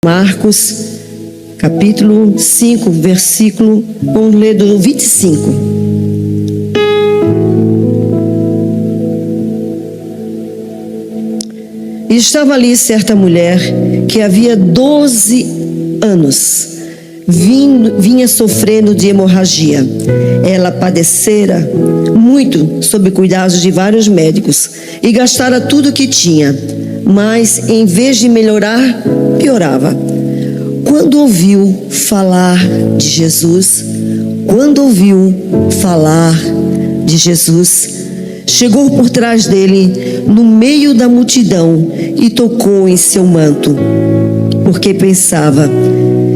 Marcos, capítulo 5, versículo, vamos ler do 25. E estava ali certa mulher que havia 12 anos vinha sofrendo de hemorragia. Ela padecera muito sob cuidados de vários médicos e gastara tudo o que tinha, mas em vez de melhorar, piorava. Quando ouviu falar de Jesus, chegou por trás dele, no meio da multidão, e tocou em seu manto, porque pensava: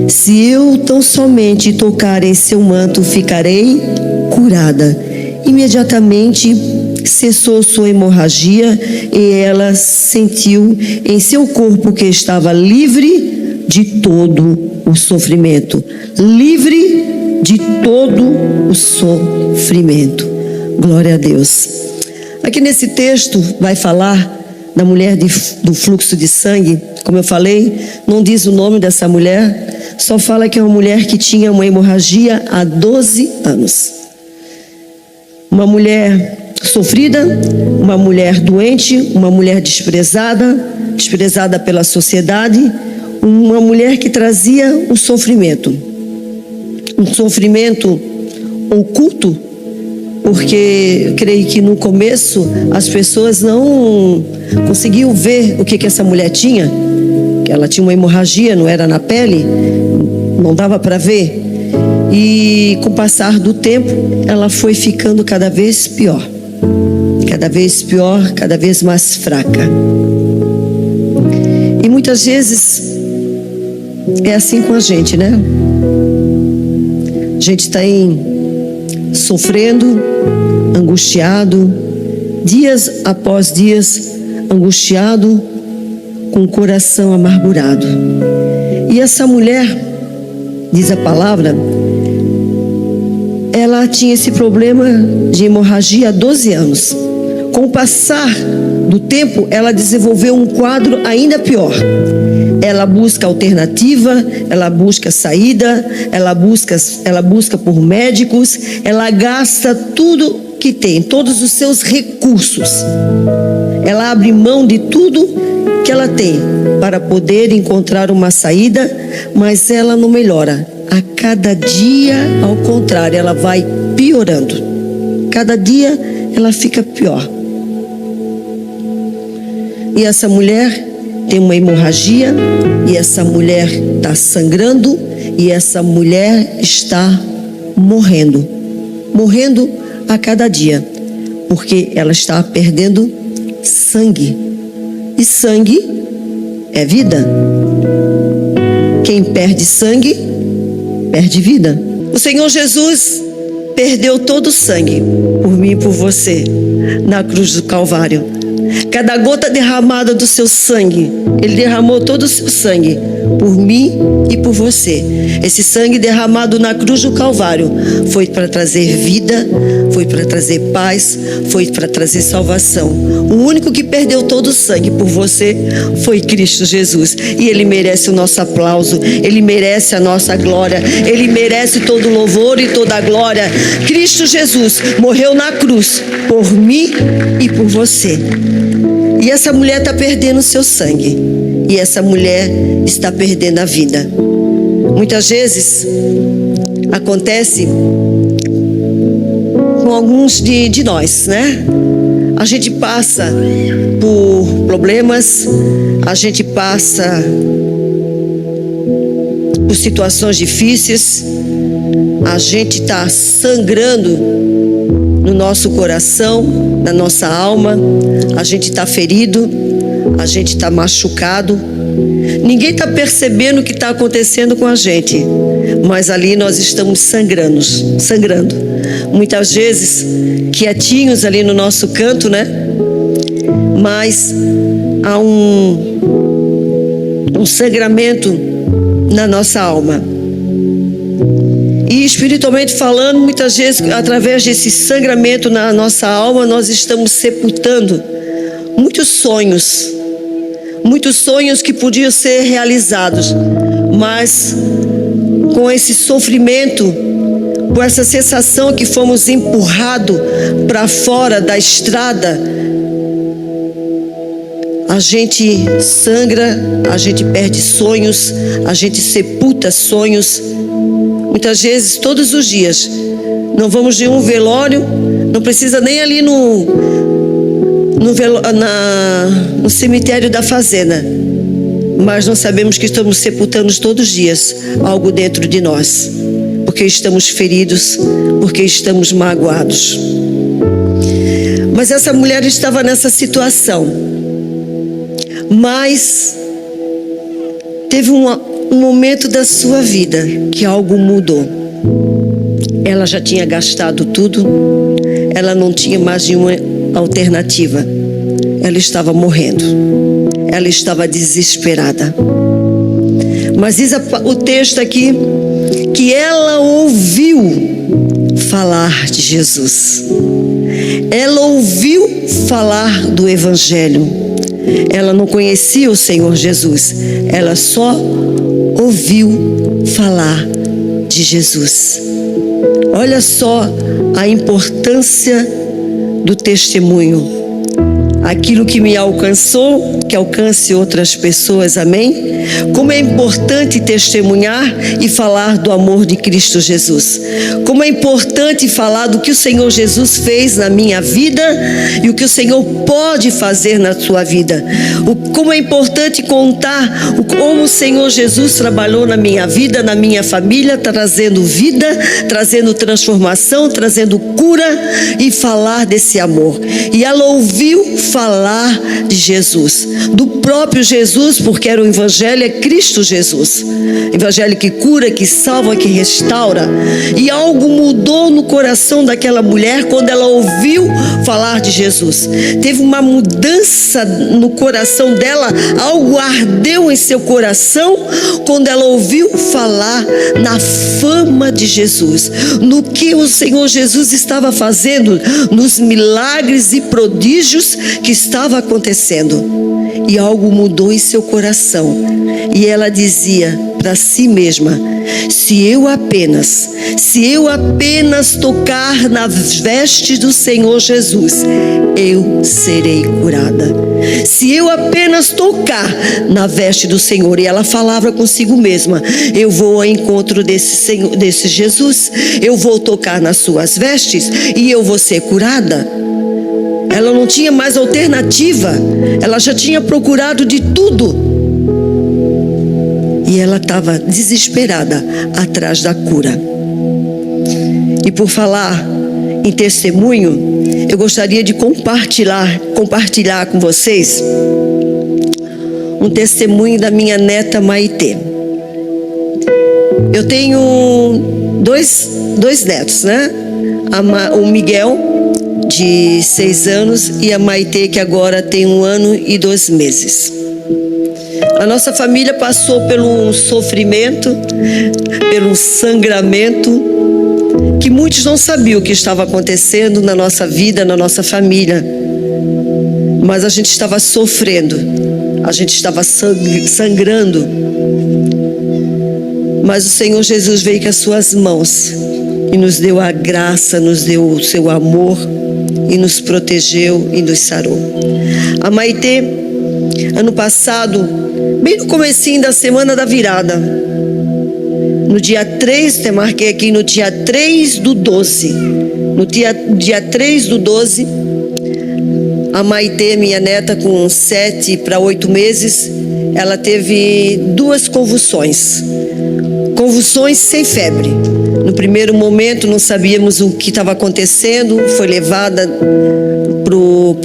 se eu tão somente tocar em seu manto, ficarei curada. Imediatamente cessou sua hemorragia e ela sentiu em seu corpo que estava livre de todo o sofrimento. Livre de todo o sofrimento. Glória a Deus. Aqui nesse texto vai falar da mulher do fluxo de sangue. Como eu falei, não diz o nome dessa mulher, só fala que é uma mulher que tinha uma hemorragia há 12 anos. Uma mulher sofrida, uma mulher doente, uma mulher desprezada pela sociedade, uma mulher que trazia um sofrimento oculto, porque eu creio que no começo as pessoas não conseguiam ver o que essa mulher tinha, que ela tinha uma hemorragia, não era na pele, não dava para ver. E com o passar do tempo, ela foi ficando cada vez pior, cada vez mais fraca. E muitas vezes é assim com a gente, né? A gente está sofrendo, angustiado, dias após dias, angustiado, com o coração amargurado. E essa mulher, diz a palavra, ela tinha esse problema de hemorragia há 12 anos. Com o passar do tempo, ela desenvolveu um quadro ainda pior. Ela busca alternativa, ela busca saída, ela busca por médicos, ela gasta tudo que tem, todos os seus recursos. Ela abre mão de tudo que ela tem para poder encontrar uma saída, mas ela não melhora. A cada dia, ao contrário, ela vai piorando. Cada dia ela fica pior. E essa mulher tem uma hemorragia, e essa mulher está sangrando, e essa mulher está morrendo a cada dia, porque ela está perdendo sangue, e sangue é vida. Quem perde sangue, perde vida. O Senhor Jesus perdeu todo o sangue por mim e por você na cruz do Calvário. Cada gota derramada do seu sangue, Ele derramou todo o seu sangue por mim e por você. Esse sangue derramado na cruz do Calvário foi para trazer vida, foi para trazer paz, foi para trazer salvação. O único que perdeu todo o sangue por você foi Cristo Jesus. E Ele merece o nosso aplauso, Ele merece a nossa glória, Ele merece todo o louvor e toda a glória. Cristo Jesus morreu na cruz por mim e por você. E essa mulher está perdendo o seu sangue. E essa mulher está perdendo a vida. Muitas vezes acontece com alguns de nós, né? A gente passa por problemas, a gente passa por situações difíceis, a gente está sangrando no nosso coração, na nossa alma, a gente está ferido, a gente está machucado. Ninguém está percebendo o que está acontecendo com a gente, mas ali nós estamos sangrando. Muitas vezes quietinhos ali no nosso canto, né? Mas há um sangramento na nossa alma. E espiritualmente falando, muitas vezes, através desse sangramento na nossa alma, nós estamos sepultando muitos sonhos, muitos sonhos que podiam ser realizados, mas com esse sofrimento, com essa sensação que fomos empurrados para fora da estrada, a gente sangra, a gente perde sonhos, a gente sepulta sonhos, muitas vezes, todos os dias. Não vamos de um velório, não precisa nem ali no cemitério da fazenda, mas nós sabemos que estamos sepultando todos os dias algo dentro de nós, porque estamos feridos, porque estamos magoados. Mas essa mulher estava nessa situação. Mas teve um momento da sua vida que algo mudou. Ela já tinha gastado tudo, ela não tinha mais nenhuma alternativa. Ela estava morrendo, ela estava desesperada. Mas diz o texto aqui que ela ouviu falar de Jesus. Ela ouviu falar do Evangelho. Ela não conhecia o Senhor Jesus, ela só ouviu falar de Jesus. Olha só a importância do testemunho. Aquilo que me alcançou, que alcance outras pessoas, amém? Como é importante testemunhar e falar do amor de Cristo Jesus. Como é importante falar do que o Senhor Jesus fez na minha vida e o que o Senhor pode fazer na sua vida. Como é importante contar como o Senhor Jesus trabalhou na minha vida, na minha família, trazendo vida, trazendo transformação, trazendo cura, e falar desse amor. E ela ouviu falar de Jesus, do próprio Jesus, porque era o Evangelho, é Cristo Jesus, Evangelho que cura, que salva, que restaura. E algo mudou no coração daquela mulher quando ela ouviu falar de Jesus. Teve uma mudança no coração dela, algo ardeu em seu coração quando ela ouviu falar na fama de Jesus, no que o Senhor Jesus estava fazendo, nos milagres e prodígios que estava acontecendo. E algo mudou em seu coração. E ela dizia para si mesma: se eu apenas tocar nas vestes do Senhor Jesus, eu serei curada. Se eu apenas tocar na veste do Senhor. E ela falava consigo mesma: eu vou ao encontro desse Jesus, eu vou tocar nas suas vestes e eu vou ser curada. Ela não tinha mais alternativa, ela já tinha procurado de tudo. E ela estava desesperada atrás da cura. E por falar em testemunho, eu gostaria de compartilhar com vocês um testemunho da minha neta Maitê. Eu tenho dois netos, né? O Miguel, de 6 anos, e a Maitê, que agora tem 1 ano e 2 meses. A nossa família passou pelo sofrimento, pelo sangramento, que muitos não sabiam o que estava acontecendo na nossa vida, na nossa família. Mas a gente estava sofrendo, a gente estava sangrando. Mas o Senhor Jesus veio com as suas mãos e nos deu a graça, nos deu o seu amor, e nos protegeu e nos sarou. A Maitê, ano passado, bem no comecinho da semana da virada, no dia 3, marquei aqui, no dia 3 do 12, no dia 3 do 12, a Maitê, minha neta, com 7 para 8 meses, ela teve 2 convulsões sem febre. No primeiro momento não sabíamos o que estava acontecendo, foi levada pro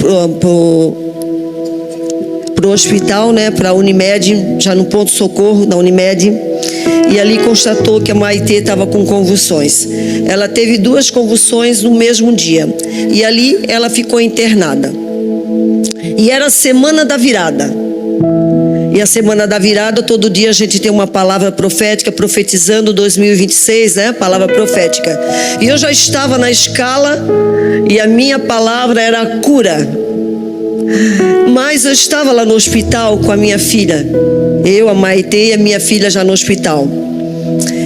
hospital, né, para a Unimed, já no ponto-socorro da Unimed, e ali constatou que a Maitê estava com convulsões. Ela teve 2 convulsões no mesmo dia, e ali ela ficou internada. E era a semana da virada. E a semana da virada, todo dia a gente tem uma palavra profética, profetizando 2026, né? Palavra profética. E eu já estava na escala e a minha palavra era cura. Mas eu estava lá no hospital com a minha filha. Eu, a Maitê e a minha filha já no hospital.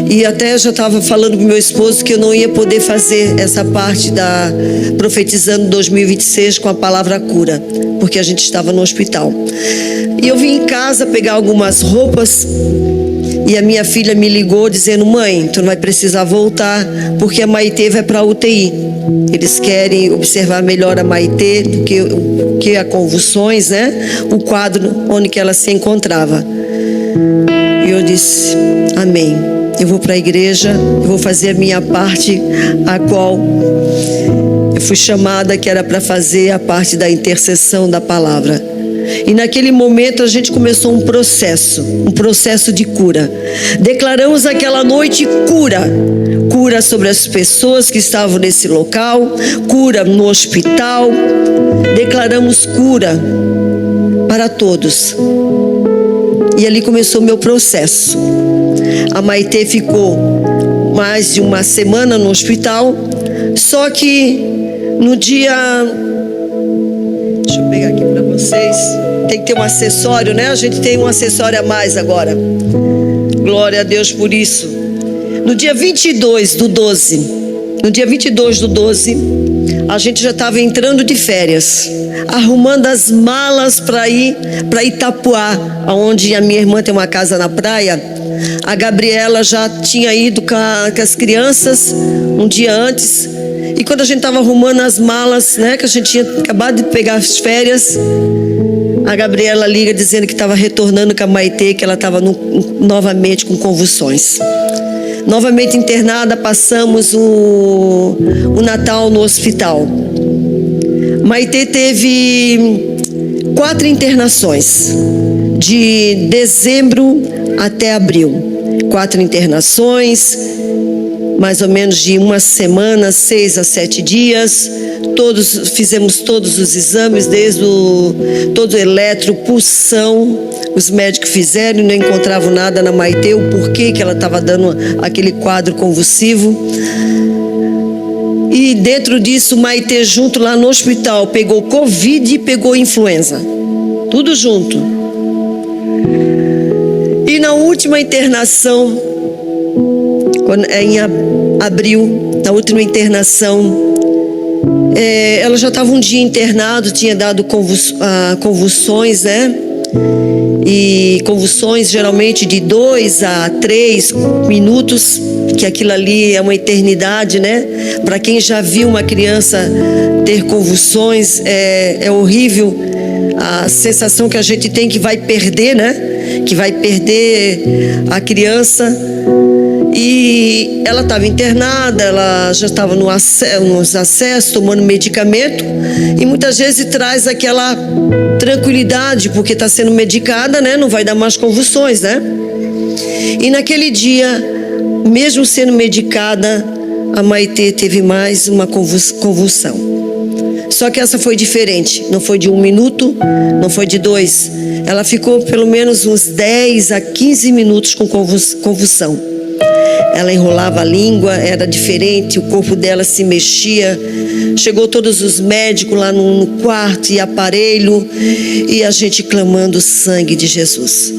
E até já estava falando pro meu esposo que eu não ia poder fazer essa parte da Profetizando 2026 com a palavra cura, porque a gente estava no hospital. E eu vim em casa pegar algumas roupas e a minha filha me ligou dizendo: mãe, tu não vai precisar voltar porque a Maitê vai para a UTI. Eles querem observar melhor a Maitê do que a convulsões, né? O quadro onde que ela se encontrava. E eu disse: amém. Eu vou para a igreja, eu vou fazer a minha parte, a qual eu fui chamada, que era para fazer a parte da intercessão da palavra. E naquele momento a gente começou um processo de cura. Declaramos aquela noite cura sobre as pessoas que estavam nesse local, cura no hospital. Declaramos cura para todos. E ali começou o meu processo. A Maitê ficou mais de uma semana no hospital, só que no dia... Deixa eu pegar aqui para vocês. Tem que ter um acessório, né? A gente tem um acessório a mais agora. Glória a Deus por isso. No dia 22 do 12, a gente já estava entrando de férias, arrumando as malas para ir para Itapuá, onde a minha irmã tem uma casa na praia. A Gabriela já tinha ido com as crianças um dia antes. E quando a gente estava arrumando as malas, né, que a gente tinha acabado de pegar as férias, a Gabriela liga dizendo que estava retornando com a Maitê, que ela estava novamente com convulsões. Novamente internada, passamos o Natal no hospital. Maitê teve 4 internações, de dezembro até abril. 4 internações, mais ou menos de uma semana, 6 a 7 dias. Fizemos todos os exames, desde todo o eletro, pulsão. Os médicos fizeram e não encontravam nada na Maitê, o porquê que ela estava dando aquele quadro convulsivo. E dentro disso, Maitê, junto lá no hospital, pegou Covid e pegou influenza. Tudo junto. E na última internação, em abril, na última internação, ela já estava um dia internado, tinha dado convulsões, né? E convulsões geralmente de 2 a 3 minutos, que aquilo ali é uma eternidade, né? Para quem já viu uma criança ter convulsões, é horrível a sensação que a gente tem que vai perder, né? Que vai perder a criança. E ela estava internada, ela já estava nos acessos, tomando medicamento, e muitas vezes traz aquela tranquilidade, porque está sendo medicada, né? Não vai dar mais convulsões, né? E naquele dia, mesmo sendo medicada, a Maitê teve mais uma convulsão. Só que essa foi diferente, não foi de 1 minuto, não foi de 2. Ela ficou pelo menos uns 10 a 15 minutos com convulsão. Ela enrolava a língua, era diferente, o corpo dela se mexia. Chegou todos os médicos lá no quarto e aparelho, e a gente clamando o sangue de Jesus.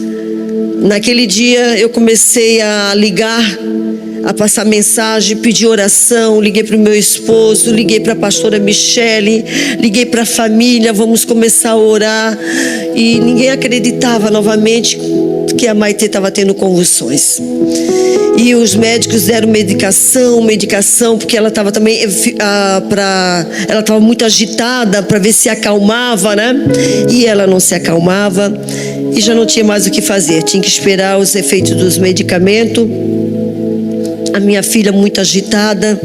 Naquele dia eu comecei a ligar, a passar mensagem, pedir oração. Liguei para o meu esposo, liguei para a pastora Michele, liguei para a família, vamos começar a orar. E ninguém acreditava novamente que a Maitê estava tendo convulsões. E os médicos deram medicação, porque ela estava também ela estava muito agitada para ver se acalmava, né? E ela não se acalmava e já não tinha mais o que fazer, tinha que esperar os efeitos dos medicamentos. A minha filha muito agitada.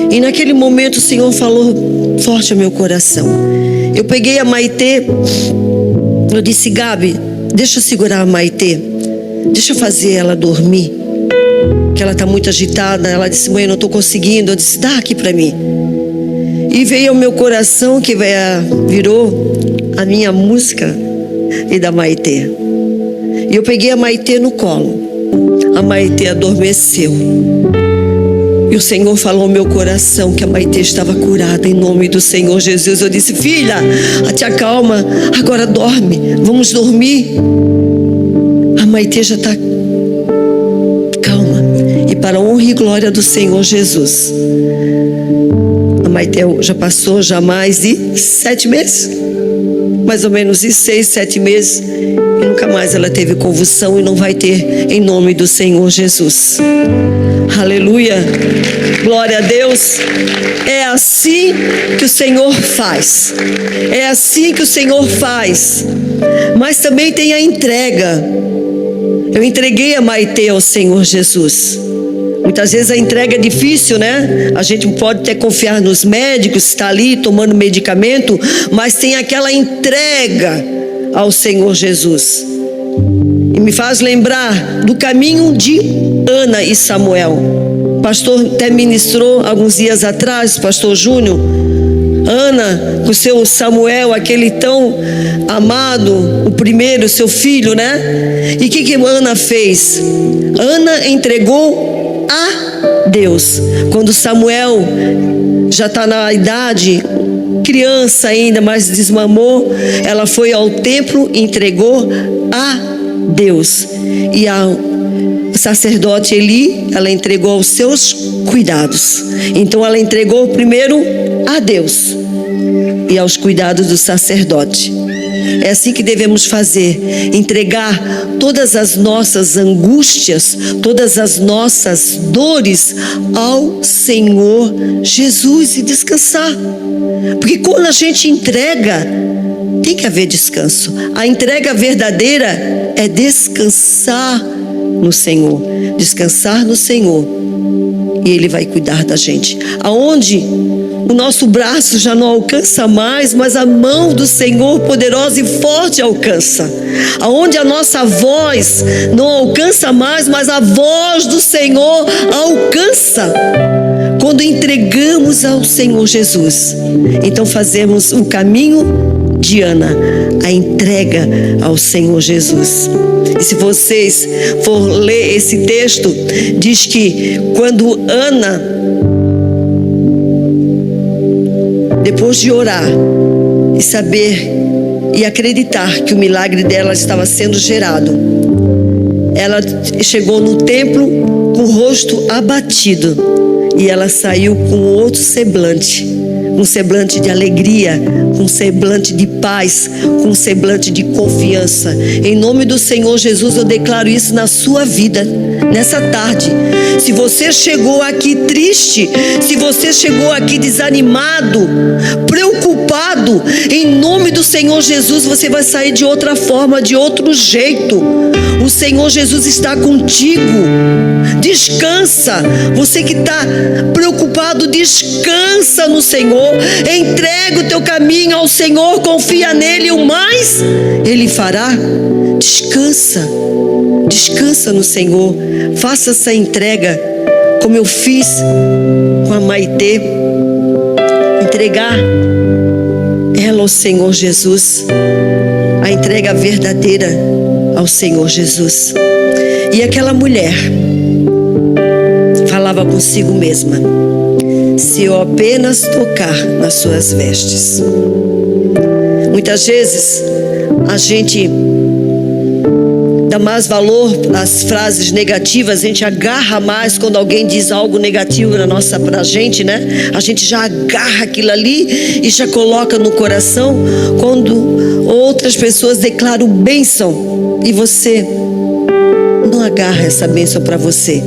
E naquele momento o Senhor falou forte ao meu coração. Eu peguei a Maitê, eu disse: Gabi, deixa eu segurar a Maitê, deixa eu fazer ela dormir, que ela está muito agitada. Ela disse: mãe, eu não estou conseguindo. Eu disse: dá aqui para mim. E veio ao meu coração, que virou a minha música e da Maitê. E eu peguei a Maitê no colo. A Maitê adormeceu. E o Senhor falou ao meu coração que a Maitê estava curada em nome do Senhor Jesus. Eu disse: filha, te acalma, agora dorme, vamos dormir. A Maitê já está calma. E para a honra e glória do Senhor Jesus, a Maitê já passou mais de 7 meses, mais ou menos de 6, 7 meses, e nunca mais ela teve convulsão e não vai ter em nome do Senhor Jesus. Aleluia, glória a Deus. É assim que o Senhor faz, é assim que o Senhor faz. Mas também tem a entrega. Eu entreguei a Maitê ao Senhor Jesus. Muitas vezes a entrega é difícil, né? A gente pode até confiar nos médicos, está ali tomando medicamento, mas tem aquela entrega ao Senhor Jesus. E me faz lembrar do caminho de Ana e Samuel. O pastor até ministrou alguns dias atrás, pastor Júnior. Ana com seu Samuel, aquele tão amado, o primeiro, seu filho, né? E o que Ana fez? Ana entregou a Deus. Quando Samuel já está na idade, criança ainda, mas desmamou, ela foi ao templo e entregou a Deus. E ao sacerdote Eli, ela entregou aos seus cuidados. Então ela entregou primeiro a Deus e aos cuidados do sacerdote. É assim que devemos fazer: entregar todas as nossas angústias, todas as nossas dores ao Senhor Jesus e descansar. Porque quando a gente entrega, tem que haver descanso. A entrega verdadeira é descansar no Senhor. Descansar no Senhor. E Ele vai cuidar da gente. Aonde o nosso braço já não alcança mais, mas a mão do Senhor poderosa e forte alcança. Aonde a nossa voz não alcança mais, mas a voz do Senhor alcança. Quando entregamos ao Senhor Jesus, então fazemos o caminho de Ana, a entrega ao Senhor Jesus. E se vocês for ler esse texto, diz que quando Ana, depois de orar e saber e acreditar que o milagre dela estava sendo gerado, ela chegou no templo com o rosto abatido. E ela saiu com outro semblante, um semblante de alegria, um semblante de paz, um semblante de confiança. Em nome do Senhor Jesus, eu declaro isso na sua vida, nessa tarde. Se você chegou aqui triste, se você chegou aqui desanimado, preocupado, em nome do Senhor Jesus, você vai sair de outra forma, de outro jeito. O Senhor Jesus está contigo. Descansa. Você que está preocupado, descansa no Senhor. Entrega o teu caminho ao Senhor, confia nele, o mais Ele fará. Descansa. Descansa no Senhor. Faça essa entrega como eu fiz com a Maitê. Entregar ela ao Senhor Jesus. A entrega verdadeira ao Senhor Jesus. E aquela mulher falava consigo mesma: se eu apenas tocar nas suas vestes. Muitas vezes a gente dá mais valor às frases negativas, a gente agarra mais quando alguém diz algo negativo pra gente, né? A gente já agarra aquilo ali e já coloca no coração. Quando outras pessoas declaram bênção e você não agarra essa bênção para você.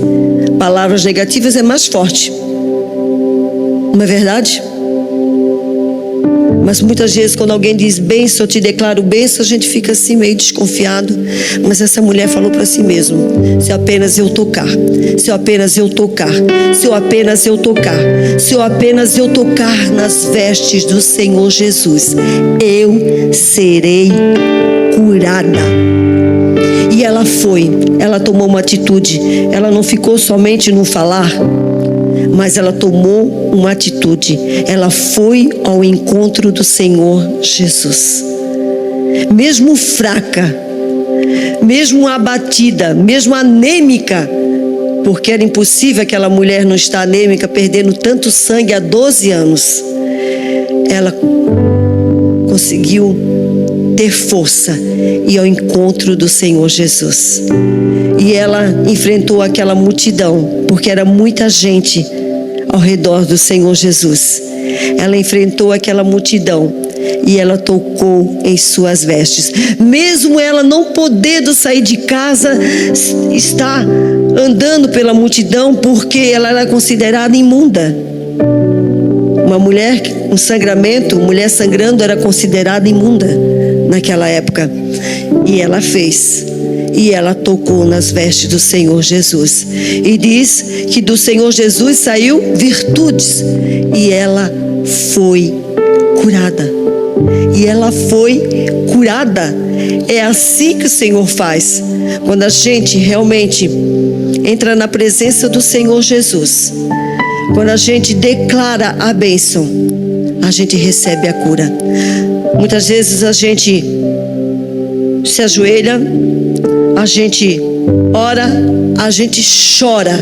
Palavras negativas é mais forte, não é verdade? Mas muitas vezes quando alguém diz bênção, eu te declaro bênção, a gente fica assim meio desconfiado. Mas essa mulher falou para si mesma: se apenas eu tocar, se apenas eu tocar, se apenas eu tocar, se apenas eu tocar nas vestes do Senhor Jesus, eu serei curada. E ela foi, ela tomou uma atitude. Ela não ficou somente no falar, mas ela tomou uma atitude. Ela foi ao encontro do Senhor Jesus. Mesmo fraca, mesmo abatida, mesmo anêmica, porque era impossível aquela mulher não estar anêmica, perdendo tanto sangue há 12 anos. Ela conseguiu ter força e ir ao encontro do Senhor Jesus. E ela enfrentou aquela multidão, porque era muita gente ao redor do Senhor Jesus. Ela enfrentou aquela multidão e ela tocou em suas vestes. Mesmo ela não podendo sair de casa, está andando pela multidão, porque ela era considerada imunda. Uma mulher com sangramento, mulher sangrando, era considerada imunda naquela época. E ela fez. E ela tocou nas vestes do Senhor Jesus. E diz que do Senhor Jesus saiu virtudes. E ela foi curada. E ela foi curada. É assim que o Senhor faz. Quando a gente realmente entra na presença do Senhor Jesus, quando a gente declara a bênção, a gente recebe a cura. Muitas vezes a gente se ajoelha, a gente ora, a gente chora,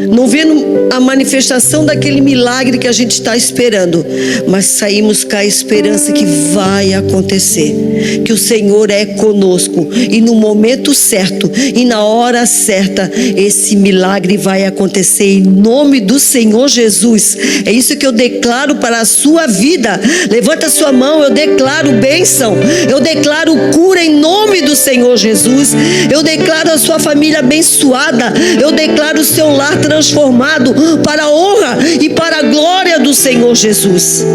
não vendo a manifestação daquele milagre que a gente está esperando, mas saímos com a esperança que vai acontecer, que o Senhor é conosco, e no momento certo e na hora certa esse milagre vai acontecer em nome do Senhor Jesus. É isso que eu declaro para a sua vida. Levanta a sua mão, eu declaro bênção, eu declaro cura em nome do Senhor Jesus. Eu declaro a sua família abençoada, eu declaro o seu lar transformado para a honra e para a glória do Senhor Jesus.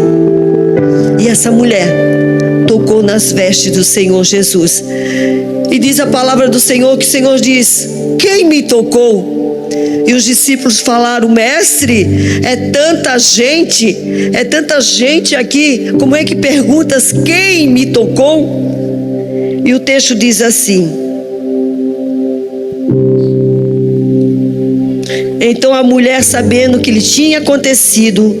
E essa mulher tocou nas vestes do Senhor Jesus. E diz a palavra do Senhor que o Senhor diz: quem me tocou? E os discípulos falaram: mestre, é tanta gente aqui, como é que perguntas quem me tocou? E o texto diz assim: então a mulher, sabendo o que lhe tinha acontecido,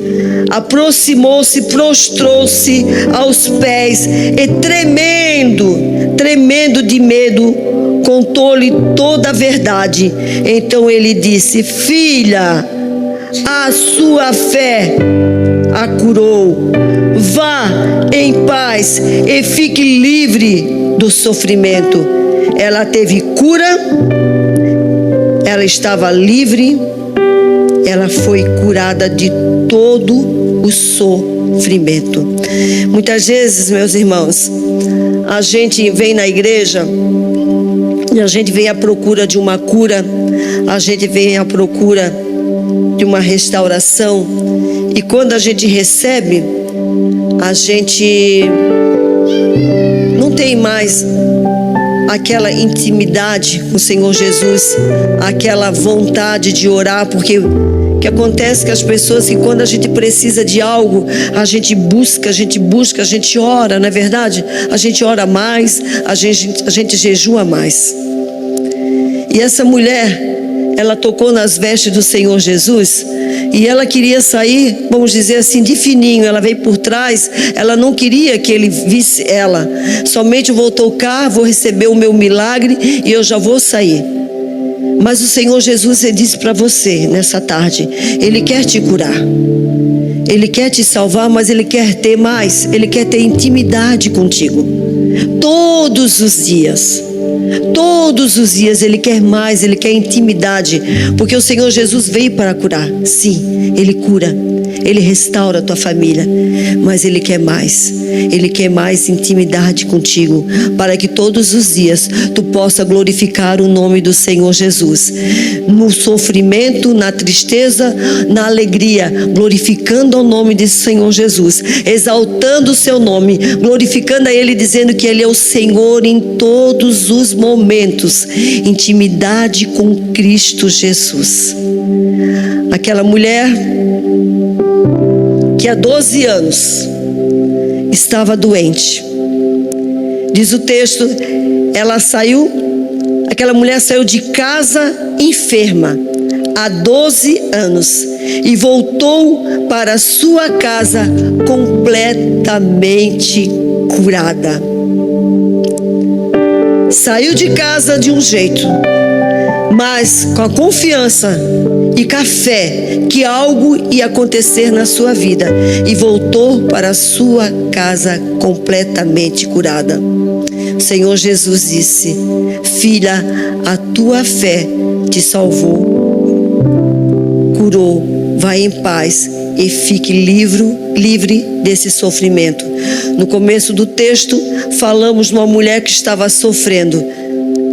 aproximou-se, prostrou-se aos pés e tremendo de medo, contou-lhe toda a verdade. Então ele disse: filha, a sua fé a curou. Vá em paz e fique livre do sofrimento. Ela teve cura, ela estava livre, ela foi curada de todo o sofrimento. Muitas vezes, meus irmãos, a gente vem na igreja e a gente vem à procura de uma cura, a gente vem à procura de uma restauração, e quando a gente recebe, a gente não tem mais aquela intimidade com o Senhor Jesus, aquela vontade de orar, porque o que acontece com as pessoas é que quando a gente precisa de algo, a gente busca, a gente ora, não é verdade? A gente ora mais, a gente jejua mais. E essa mulher, ela tocou nas vestes do Senhor Jesus, e ela queria sair, vamos dizer assim, de fininho. Ela veio por trás, ela não queria que ele visse ela. Somente eu vou tocar, vou receber o meu milagre e eu já vou sair. Mas o Senhor Jesus, ele disse para você nessa tarde, ele quer te curar, ele quer te salvar, mas ele quer ter mais, ele quer ter intimidade contigo todos os dias. Todos os dias ele quer mais, ele quer intimidade, porque o Senhor Jesus veio para curar. Sim, ele cura, ele restaura a tua família, mas ele quer mais intimidade contigo, para que todos os dias tu possa glorificar o nome do Senhor Jesus, no sofrimento, na tristeza, na alegria, glorificando o nome do Senhor Jesus, exaltando o seu nome, glorificando a ele, dizendo que ele é o Senhor em todos os momentos. Intimidade com Cristo Jesus. Aquela mulher que há 12 anos estava doente, diz o texto, aquela mulher saiu de casa enferma há 12 anos e voltou para sua casa completamente curada. Saiu de casa de um jeito, mas com a confiança e com a fé que algo ia acontecer na sua vida, e voltou para a sua casa completamente curada. O Senhor Jesus disse: filha, a tua fé te salvou, curou, vai em paz e fique livre desse sofrimento. No começo do texto, falamos de uma mulher que estava sofrendo.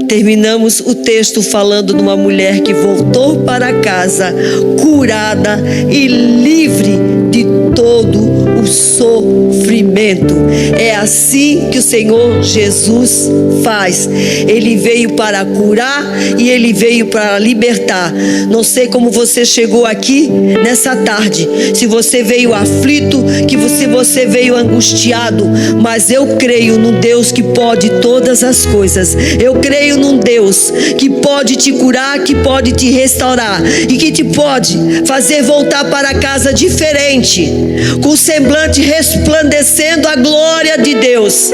Terminamos o texto falando de uma mulher que voltou para casa curada e livre de todo o sofrimento. É assim que o Senhor Jesus faz. Ele veio para curar e Ele veio para libertar. Não sei como você chegou aqui nessa tarde, se você veio aflito, que você veio angustiado, mas eu creio num Deus que pode todas as coisas. Eu creio num Deus que pode te curar, que pode te restaurar e que te pode fazer voltar para casa diferente, com o semblante resplandecendo a glória de Deus.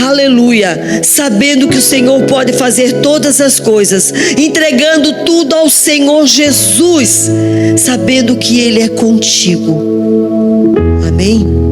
Aleluia, sabendo que o Senhor pode fazer todas as coisas, entregando tudo ao Senhor Jesus, sabendo que Ele é contigo. Amém?